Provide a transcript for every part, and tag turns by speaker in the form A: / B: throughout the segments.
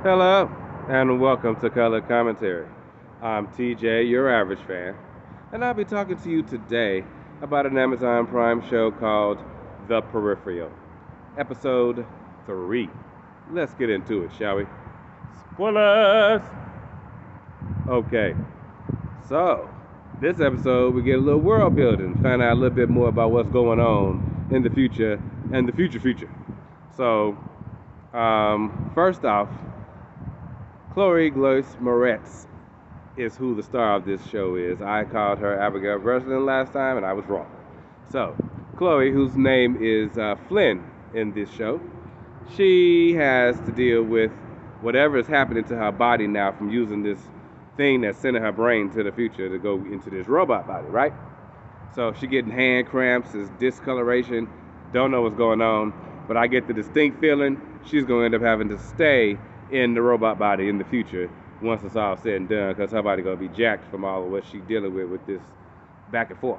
A: Hello, and welcome to Color Commentary. I'm TJ, your average fan, and I'll be talking to you today about an Amazon Prime show called The Peripheral, Episode 3. Let's get into it, shall we? Spoilers! Okay, so this episode we get a little world building, find out a little bit more about what's going on in the future and the future. So, first off, Chloe Glois Moretz is who the star of this show is. I called her Abigail Breslin last time, and I was wrong. So, Chloe, whose name is Flynn in this show, she has to deal with whatever is happening to her body now from using this thing that's sending her brain to the future to go into this robot body, right? So she getting hand cramps, this discoloration, don't know what's going on, but I get the distinct feeling she's going to end up having to stay in the robot body in the future once it's all said and done, because her body going to be jacked from all of what she's dealing with this back and forth.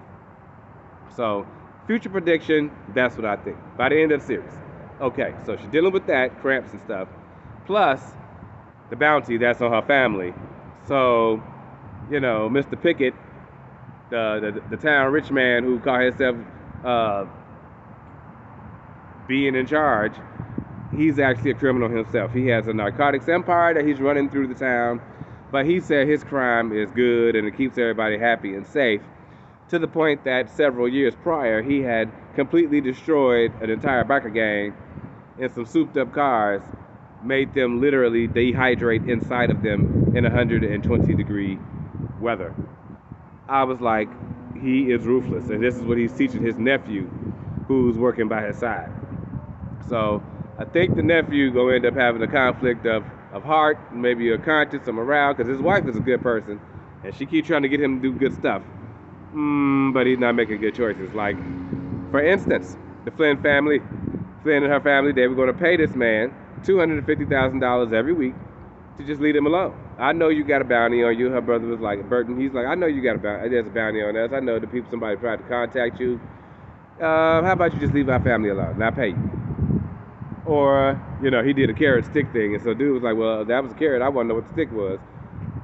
A: So, future prediction, that's what I think. By the end of the series. Okay, so she's dealing with that, cramps and stuff, plus the bounty that's on her family. So, Mr. Pickett, the town rich man who called himself uh, being in charge, he's actually a criminal himself. He has a narcotics empire that he's running through the town, but he said his crime is good and it keeps everybody happy and safe, to the point that several years prior he had completely destroyed an entire biker gang in some souped up cars, made them literally dehydrate inside of them in 120-degree weather. I was like, he is ruthless, and this is what he's teaching his nephew, who's working by his side. So I think the nephew gonna end up having a conflict of heart, maybe a conscience or morale, because his wife is a good person, and she keeps trying to get him to do good stuff. But he's not making good choices. Like, for instance, the Flynn and her family, they were going to pay this man $250,000 every week to just leave him alone. I know you got a bounty on you. Her brother was like, Burton, he's like, I know you got a bounty. There's a bounty on us. I know the people, somebody tried to contact you. How about you just leave our family alone and I pay you? Or, he did a carrot stick thing. And so dude was like, well, that was a carrot. I want to know what the stick was.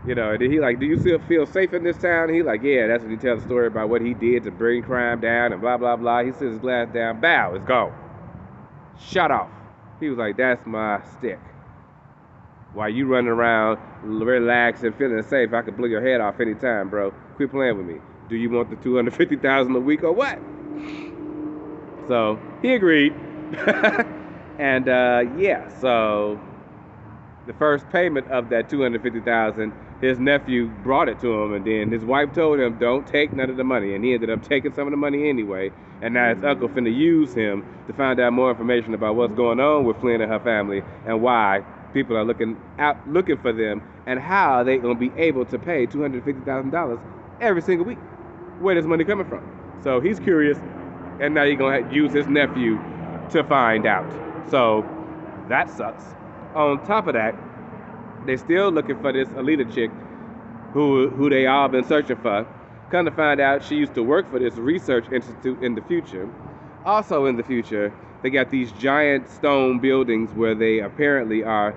A: And then he like, do you still feel safe in this town? He like, yeah, that's when he tells the story about what he did to bring crime down and blah, blah, blah. He sets his glass down, bow, it's gone. Shut off. He was like, that's my stick. While you running around, relaxed and feeling safe, I could blow your head off anytime, bro. Quit playing with me. Do you want the $250,000 a week or what? So he agreed. And so the first payment of that $250,000, his nephew brought it to him, and then his wife told him, don't take none of the money, and he ended up taking some of the money anyway, and now his uncle finna use him to find out more information about what's going on with Flynn and her family, and why people are looking for them, and how they gonna be able to pay $250,000 every single week. Where this money coming from? So he's curious, and now he's gonna use his nephew to find out. So that sucks. On top of that, they're still looking for this Alita chick who they all been searching for. Come to find out, she used to work for this research institute in the future. Also in the future, they got these giant stone buildings where they apparently are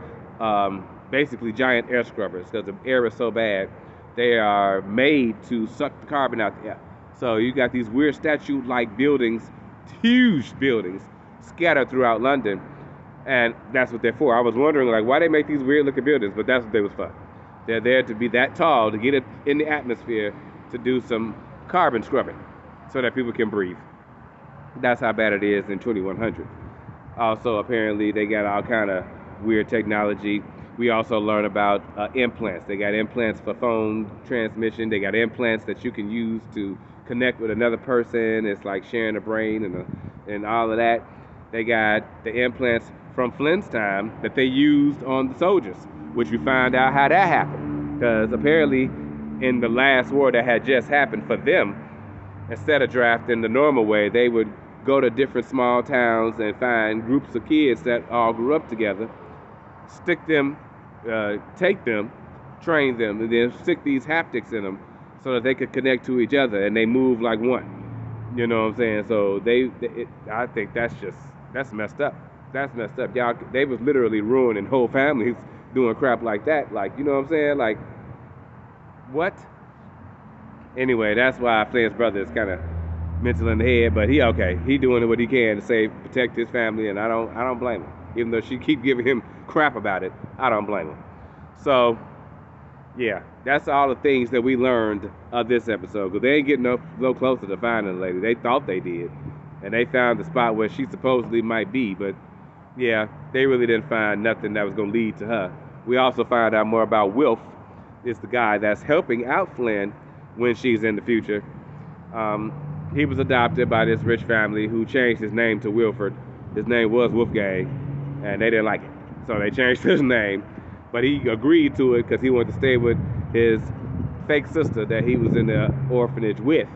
A: basically giant air scrubbers, because the air is so bad. They are made to suck the carbon out the air. So you got these weird statue-like buildings, huge buildings, scattered throughout London. And that's what they're for. I was wondering, like, why they make these weird-looking buildings, but that's what they was for. They're there to be that tall, to get it in the atmosphere, to do some carbon scrubbing, so that people can breathe. That's how bad it is in 2100. Also, apparently, they got all kind of weird technology. We also learn about implants. They got implants for phone transmission. They got implants that you can use to connect with another person. It's like sharing a brain and all of that. They got the implants from Flynn's time that they used on the soldiers, which we find out how that happened. Because apparently in the last war that had just happened for them, instead of drafting the normal way, they would go to different small towns and find groups of kids that all grew up together, stick them, take them, train them, and then stick these haptics in them so that they could connect to each other and they move like one. You know what I'm saying? So I think that's messed up. That's messed up. Y'all, they was literally ruining whole families doing crap like that. Like, you know what I'm saying? Like, what? Anyway, that's why Flynn's brother is kind of mental in the head, but he okay. He doing what he can to save, protect his family, and I don't blame him. Even though she keep giving him crap about it, I don't blame him. So, yeah, that's all the things that we learned of this episode. Because they ain't getting no closer to finding the lady. They thought they did, and they found the spot where she supposedly might be, but yeah, they really didn't find nothing that was gonna lead to her. We also found out more about Wilf. Is the guy that's helping out Flynn when she's in the future. Um, he was adopted by this rich family who changed his name to Wilford. His name was Wolfgang, and they didn't like it, so they changed his name. But he agreed to it because he wanted to stay with his fake sister that he was in the orphanage with,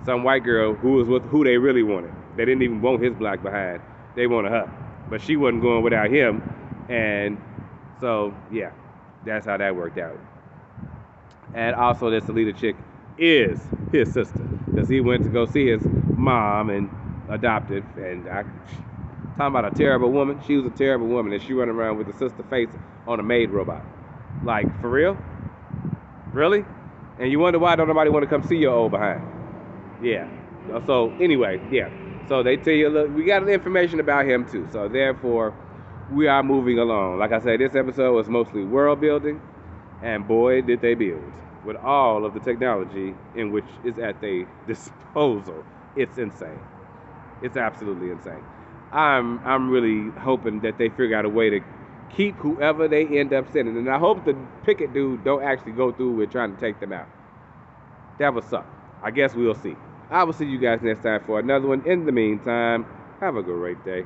A: some white girl who was with who they really wanted. They didn't even want his black behind. They wanted her, but she wasn't going without him, and so yeah, that's how that worked out. And also, this Alita chick is his sister because he went to go see his mom and adopted. And talking about a terrible woman, she was a terrible woman, and she running around with the sister face on a maid robot. Like, for real? Really? And you wonder why don't nobody want to come see your old behind? Yeah. So anyway, yeah. So they tell you, look, we got information about him too. So therefore, we are moving along. Like I said, this episode was mostly world building, and boy, did they build with all of the technology in which is at their disposal. It's insane. It's absolutely insane. I'm really hoping that they figure out a way to keep whoever they end up sending, and I hope the picket dude don't actually go through with trying to take them out. That would suck. I guess we'll see. I will see you guys next time for another one. In the meantime, have a great day.